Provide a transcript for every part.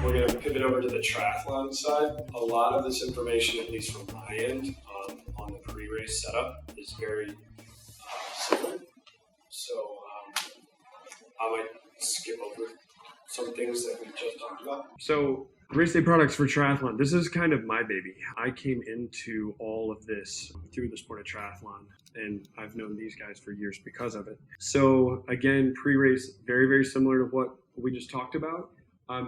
we're going to pivot over to the triathlon side. A lot of this information, at least from my end, on the pre-race setup is very similar. So I might skip over some things that we just talked about. So RaceDay products for triathlon. This is kind of my baby. I came into all of this through the sport of triathlon, and I've known these guys for years because of it. So again, pre-race, very, very similar to what we just talked about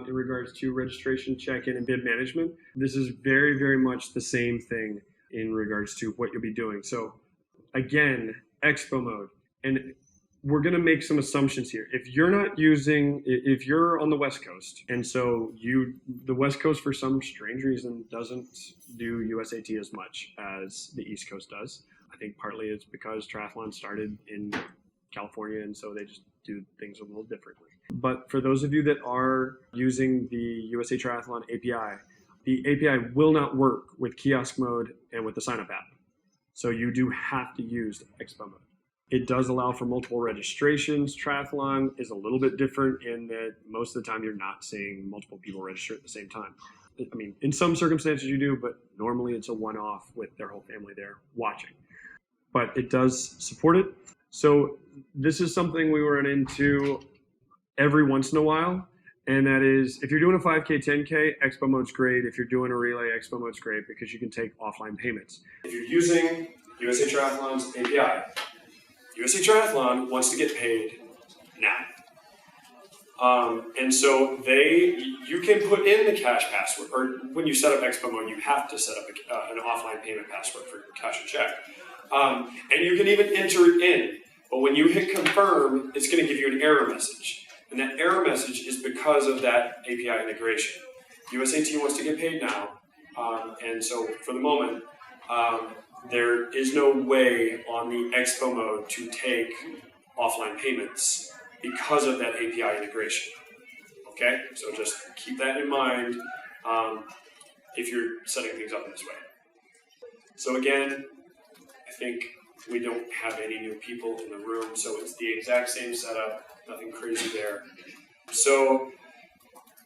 in regards to registration, check-in, and bib management. This is very, very much the same thing in regards to what you'll be doing. So again, expo mode. And we're going to make some assumptions here. If you're on the West Coast, and so the West Coast for some strange reason doesn't do USAT as much as the East Coast does. I think partly it's because triathlon started in California, and so they just do things a little differently. But for those of you that are using the USA Triathlon API, the API will not work with kiosk mode and with the sign-up app. So you do have to use expo mode. It does allow for multiple registrations. Triathlon is a little bit different in that most of the time you're not seeing multiple people register at the same time. I mean, in some circumstances you do, but normally it's a one-off with their whole family there watching. But it does support it. So this is something we run into every once in a while, and that is if you're doing a 5K, 10K, expo mode's great. If you're doing a relay, expo mode's great because you can take offline payments. If you're using USA Triathlon's API, USA Triathlon wants to get paid now. And so you can put in the cash password, or when you set up expo mode, you have to set up an offline payment password for cash and check. And you can even enter it in, but when you hit confirm, it's going to give you an error message. And that error message is because of that API integration. USAT wants to get paid now, and so for the moment, there is no way on the expo mode to take offline payments because of that API integration. Okay, so just keep that in mind if you're setting things up in this way. So again, I think we don't have any new people in the room, so it's the exact same setup, nothing crazy there. So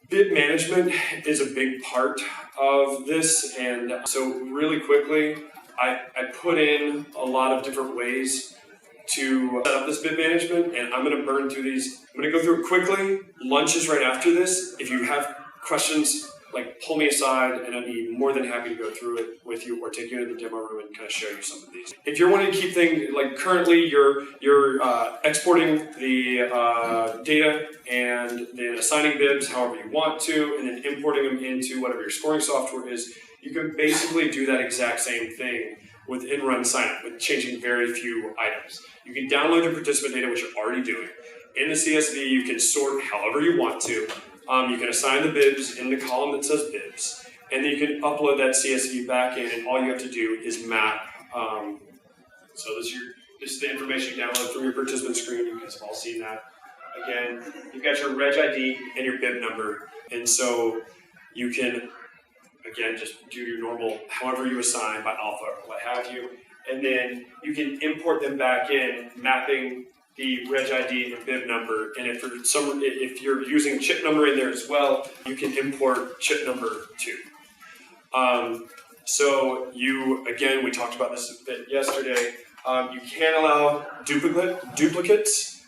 bib management is a big part of this, and so really quickly, I put in a lot of different ways to set up this bib management, and I'm going to burn through these. I'm going to go through it quickly. Lunch is right after this. If you have questions, pull me aside, and I'd be more than happy to go through it with you or take you into the demo room and kind of show you some of these. If you're wanting to keep things, currently you're exporting the data and then assigning bibs however you want to, and then importing them into whatever your scoring software is, you can basically do that exact same thing within RunSignup with changing very few items. You can download your participant data, which you're already doing. In the CSV, you can sort however you want to. You can assign the bibs in the column that says bibs, and then you can upload that CSV back in, and all you have to do is map. So this is the information you download from your participant screen. You guys have all seen that. Again, you've got your reg ID and your bib number, and so you can, again, just do your normal, however you assign by alpha or what have you, and then you can import them back in, mapping the reg ID and bib number, and if you're using chip number in there as well, you can import chip number too. So again, we talked about this a bit yesterday. You can't allow duplicates.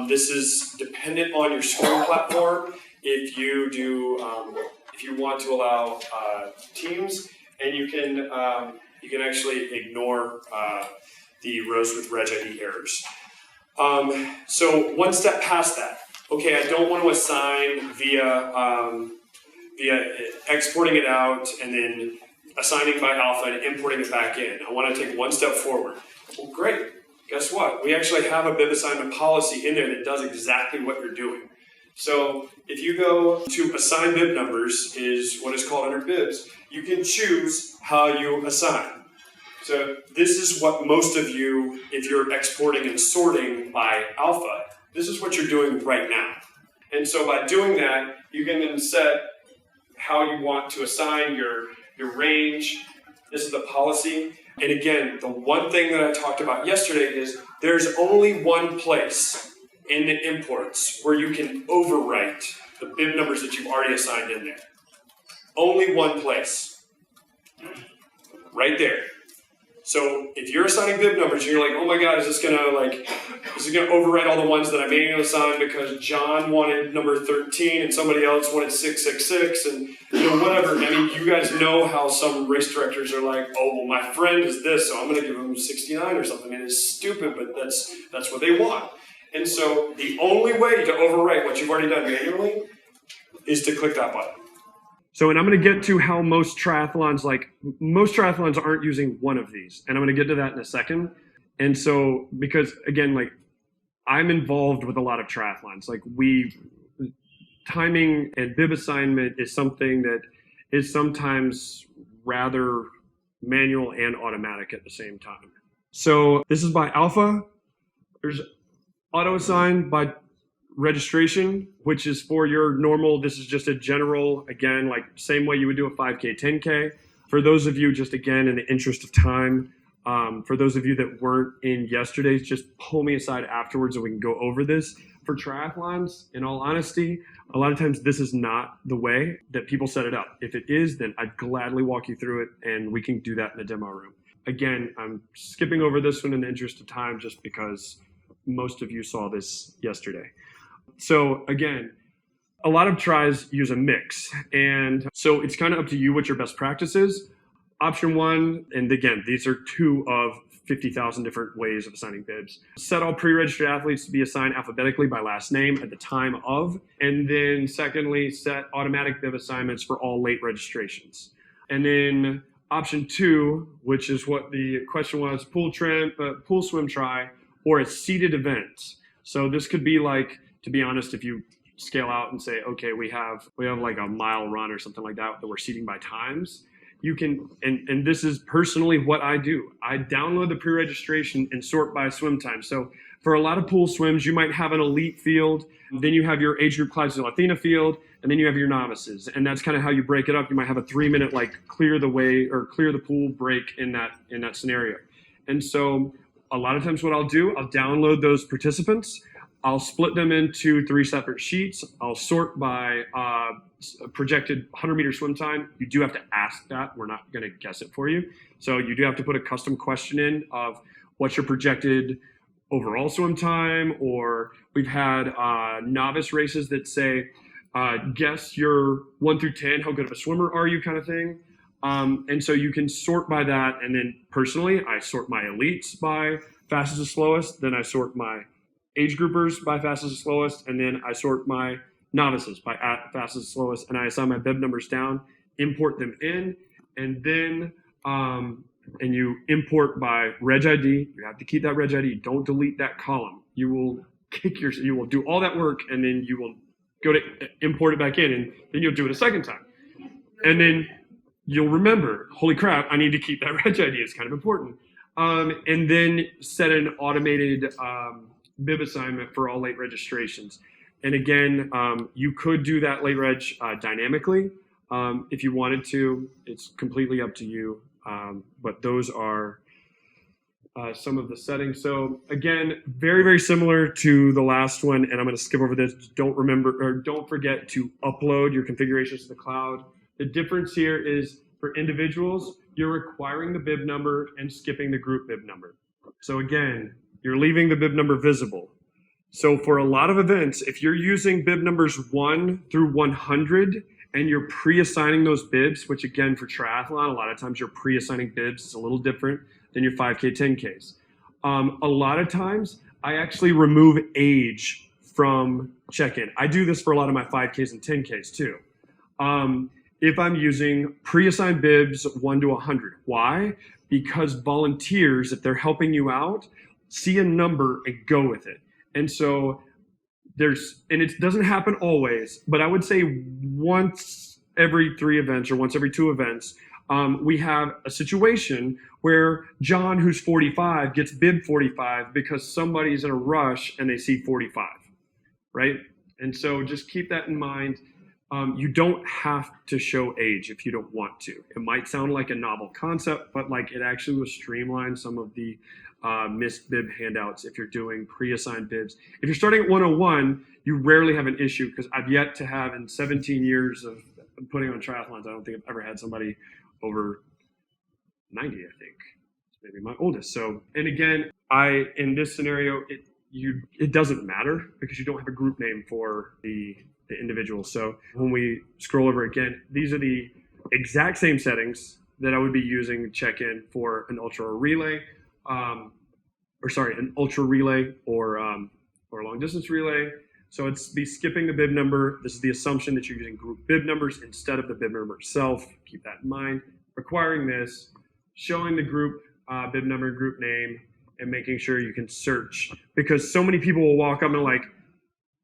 This is dependent on your scoring platform. If you want to allow teams, and you can actually ignore the rows with reg ID errors. So one step past that, okay, I don't want to assign via exporting it out and then assigning by alpha and importing it back in. I want to take one step forward. Well, great. Guess what? We actually have a bib assignment policy in there that does exactly what you're doing. So if you go to assign bib numbers, is what is called under bibs, you can choose how you assign. So this is what most of you, if you're exporting and sorting by alpha, this is what you're doing right now. And so by doing that, you can then set how you want to assign your range. This is the policy. And again, the one thing that I talked about yesterday is there's only one place in the imports where you can overwrite the bib numbers that you've already assigned in there. Only one place. Right there. So if you're assigning bib numbers and you're like, oh my God, is this gonna overwrite all the ones that I manually assigned because John wanted number 13 and somebody else wanted 666 and whatever. I mean, you guys know how some race directors are like, oh well, my friend is this, so I'm gonna give him 69 or something. And it's stupid, but that's what they want. And so the only way to overwrite what you've already done manually is to click that button. So, and I'm going to get to how most triathlons aren't using one of these. And I'm going to get to that in a second. And so, because again, like I'm involved with a lot of triathlons, like timing and bib assignment is something that is sometimes rather manual and automatic at the same time. So this is by Alpha. There's auto assign by registration, which is for your normal, this is just a general, again, like same way you would do a 5K, 10K. For those of you, just again, in the interest of time, for those of you that weren't in yesterday's, just pull me aside afterwards and we can go over this. For triathlons, in all honesty, a lot of times this is not the way that people set it up. If it is, then I'd gladly walk you through it and we can do that in the demo room. Again, I'm skipping over this one in the interest of time just because most of you saw this yesterday. So again, a lot of tries use a mix. And so it's kind of up to you what your best practice is. Option one, and again, these are two of 50,000 different ways of assigning bibs. Set all pre-registered athletes to be assigned alphabetically by last name at the time of. And then secondly, set automatic bib assignments for all late registrations. And then option two, which is what the question was, pool swim try, or a seated event. So this could be like, to be honest, if you scale out and say, okay, we have like a mile run or something like that we're seating by times, you can, and this is personally what I do. I download the pre-registration and sort by swim time. So for a lot of pool swims, you might have an elite field, then you have your age group Clydesdale Athena field, and then you have your novices. And that's kind of how you break it up. You might have a 3-minute like clear the way or clear the pool break in that scenario. And so a lot of times what I'll do, I'll download those participants, I'll split them into 3 separate sheets. I'll sort by projected 100-meter swim time. You do have to ask that. We're not going to guess it for you. So you do have to put a custom question in of what's your projected overall swim time, or we've had novice races that say, guess your 1 through 10, how good of a swimmer are you kind of thing. And so you can sort by that. And then personally, I sort my elites by fastest to slowest. Then I sort my age groupers by fastest to slowest, and then I sort my novices by fastest to slowest, and I assign my bib numbers down, import them in, and then and you import by reg ID. You have to keep that reg ID. Don't delete that column. You will do all that work, and then you will go to import it back in, and then you'll do it a second time, and then you'll remember, holy crap, I need to keep that reg ID. It's kind of important, and then set an automated bib assignment for all late registrations. And again, you could do that late reg dynamically if you wanted to. It's completely up to you. But those are some of the settings. So again, very, very similar to the last one. And I'm going to skip over this. Don't forget to upload your configurations to the cloud. The difference here is for individuals, you're requiring the bib number and skipping the group bib number. So again, you're leaving the bib number visible. So for a lot of events, if you're using bib numbers 1 through 100 and you're pre-assigning those bibs, which again for triathlon, a lot of times you're pre-assigning bibs. It's a little different than your 5K, 10Ks. A lot of times I actually remove age from check-in. I do this for a lot of my 5Ks and 10Ks too. If I'm using pre-assigned bibs 1 to 100. Why? Because volunteers, if they're helping you out, see a number and go with it. And so and it doesn't happen always, but I would say once every 3 events or once every 2 events, we have a situation where John, who's 45, gets bib 45 because somebody's in a rush and they see 45, right? And so just keep that in mind. You don't have to show age if you don't want to. It might sound like a novel concept, but like it actually will streamline some of the missed bib handouts if you're doing pre-assigned bibs. If you're starting at 101, you rarely have an issue because I've yet to have in 17 years of putting on triathlons, I don't think I've ever had somebody over 90, I think. Maybe my oldest. So, and again, in this scenario, it doesn't matter because you don't have a group name for the individual. So when we scroll over again, these are the exact same settings that I would be using check-in for an ultra or relay, an ultra relay or a long distance relay. So it's be skipping the bib number. This is the assumption that you're using group bib numbers instead of the bib number itself. Keep that in mind. Requiring this, showing the group bib number and group name, and making sure you can search, because so many people will walk up and like,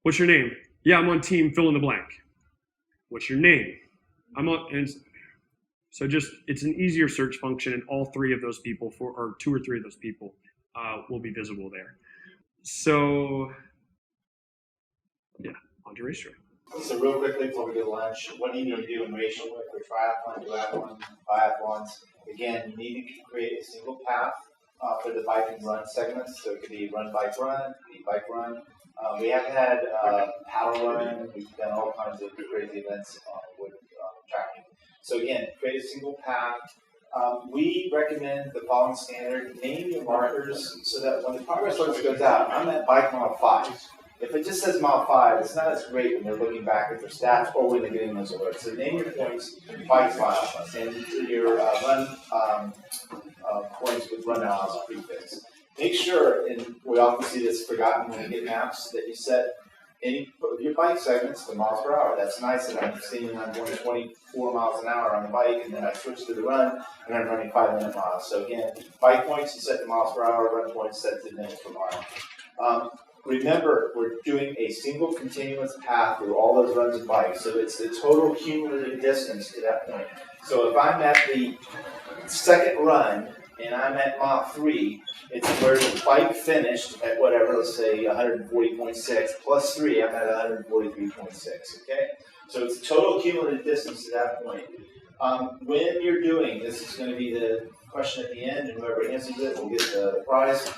what's your name? Yeah, I'm on team fill in the blank. What's your name? And so just, it's an easier search function, and all three of those people, or two or three of those people will be visible there. So yeah, on to RaceDay. So real quickly before we go to lunch, what do you need to do in RaceDay for triathlon, duathlon, biathlons? Again, you need to create a single path for the bike and run segments. So it could be run, bike, run, it could be bike, run. We have had paddle run. We've done all kinds of crazy events with tracking. So again, create a single path. We recommend the following standard: name your markers so that when the progress list goes out, I'm at bike mile 5. If it just says mile 5, it's not as great when they're looking back at their stats or when they're getting those alerts. So name your points, bike mile, and your run points with run now as a prefix. Make sure, and we often see this forgotten when we get maps, that you set any of your bike segments to miles per hour. That's nice that I'm seeing I'm going 24 miles an hour on the bike, and then I switch to the run, and I'm running 5-minute miles. So again, bike points you set to miles per hour, run points set to minutes per mile. Remember, we're doing a single continuous path through all those runs and bikes, so it's the total cumulative distance to that point. So if I'm at the second run and I'm at mile 3, it's where the bike finished at whatever, let's say 140.6 plus 3, I'm at 143.6, okay? So it's the total cumulative distance to that point. When you're doing, this is going to be the question at the end, and whoever answers it will get the prize.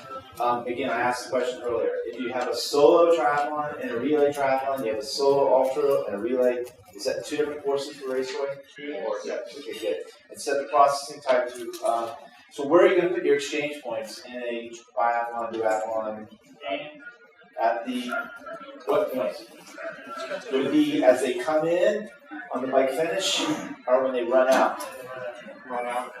Again, I asked the question earlier. If you have a solo triathlon and a relay triathlon, you have a solo ultra and a relay, is that 2 different courses for RaceDay? Or yeah, okay, good. And set the processing type to. So where are you going to put your exchange points in a biathlon, duathlon? At the what points? Would it be as they come in on the bike finish, or when they run out? Run out.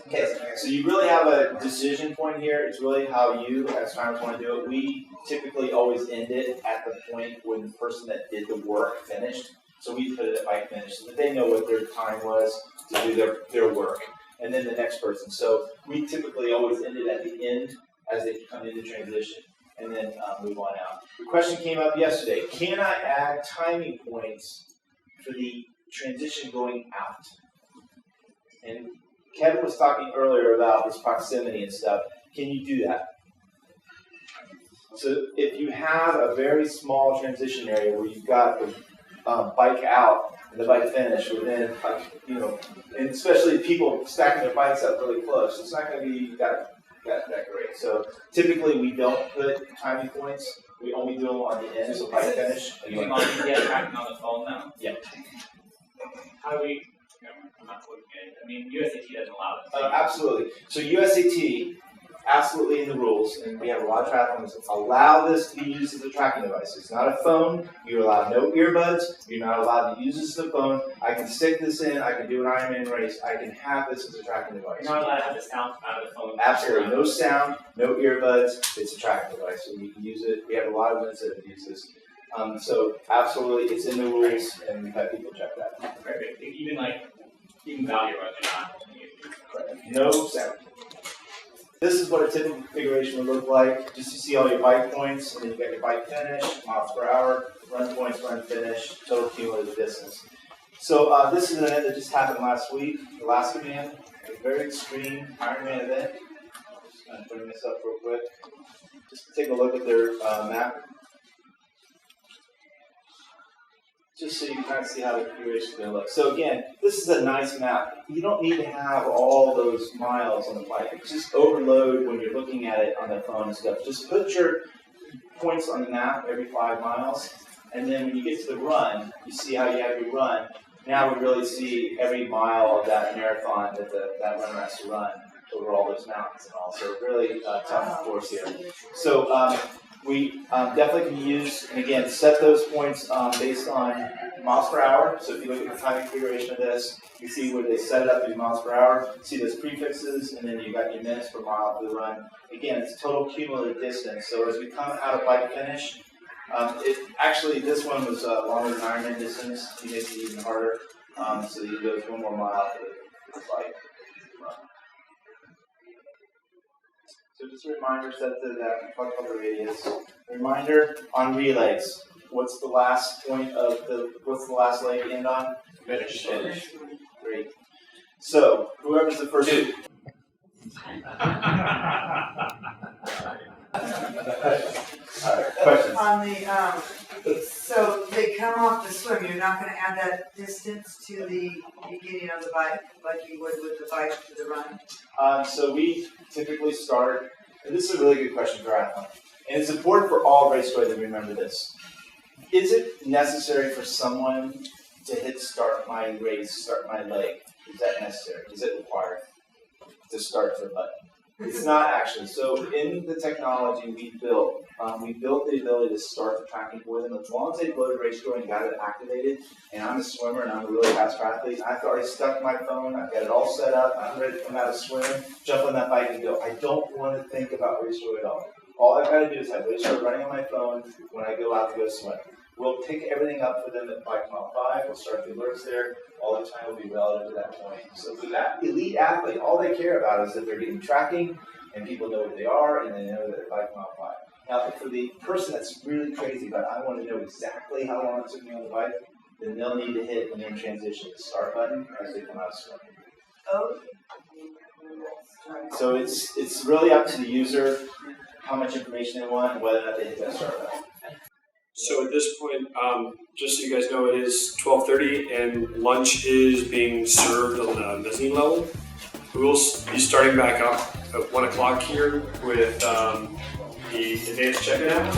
Okay, so you really have a decision point here. It's really how you, as times, want to do it. We typically always end it at the point when the person that did the work finished. So we put it at bike finish so that they know what their time was to do their work. And then the next person. So we typically always end it at the end as they come into transition, and then move on out. The question came up yesterday. Can I add timing points for the transition going out? And Kevin was talking earlier about this proximity and stuff. Can you do that? So if you have a very small transition area where you've got the bike out and the bike finish within, and especially people stacking their bikes up really close, it's not going to be that great. So typically we don't put timing points. We only do them on the ends of bike finish. You can get tracking on the phone now? Yeah. How do we? I'm not looking at it. I mean, USAT doesn't allow it. Absolutely. So USAT, absolutely in the rules, and we have a lot of triathlons allow this to be used as a tracking device. It's not a phone. You're allowed no earbuds. You're not allowed to use this as a phone. I can stick this in. I can do an Ironman race. I can have this as a tracking device. You're not allowed to have the sound come out of the phone. Absolutely. No sound, no earbuds. It's a tracking device, so we can use it. We have a lot of events that use this. So absolutely, it's in the rules, and we've had people check that. Perfect. Even value runs are not. No sound. This is what a typical configuration would look like. Just to see all your bike points, and then you got your bike finish, miles per hour, run points, run finish, total cumulative distance. So this is an event that just happened last week, Alaska Man, a very extreme Ironman event. Just going to bring this up real quick. Just to take a look at their map. Just so you can kind of see how the configuration is going to look. So again, this is a nice map. You don't need to have all those miles on the bike. It's just overload when you're looking at it on the phone and stuff. Just put your points on the map every 5 miles, and then when you get to the run, you see how you have your run. now we really see every mile of that marathon that runner has to run over all those mountains and all. So really tough course here. So we definitely can use, and again, set those points based on miles per hour. So if you look at the time configuration of this, you see where they set it up in miles per hour. See those prefixes, and then you got your minutes per mile for the run. Again, it's total cumulative distance. So as we come out of bike finish, actually this one was longer than Ironman distance. You make it even harder. So you go 1 more mile for the bike run. So just a reminder, set that talk about the radius. Reminder on relays. What's the last point of what's the last leg end on? Finish. Great. So whoever's the first. All right, questions? On the, so they come off the swim, you're not gonna add that distance to the beginning of the bike, like you would with the bike to the run? So we typically start, and this is a really good question for triathlon, and it's important for all RaceDay to remember this. Is it necessary for someone to hit start my race, start my leg? Is that necessary? Is it required to start the button? It's not actually. So in the technology we built the ability to start the tracking for them. As long as they've loaded RaceDay and got it activated, and I'm a swimmer and I'm a really fast triathlete, I've already stuck my phone, I've got it all set up, I'm ready to come out of swim, jump on that bike and go. I don't want to think about RaceDay at all. All I've got to do is have RaceDay running on my phone when I go out to go swim. We'll pick everything up for them at bike mile 5. We'll start the alerts there. All the time will be relative to that point. So for that elite athlete, all they care about is that they're getting tracking and people know where they are and they know that they're bike mile 5. Now for the person that's really crazy but I want to know exactly how long it took me on the bike, then they'll need to hit when they're in transition the start button as they come out of swim. Oh. So it's really up to the user how much information they want and whether or not they hit that start button. So at this point, just so you guys know, it is 12:30 and lunch is being served on the mezzanine level. We will be starting back up at 1 o'clock here with the advanced check-in app.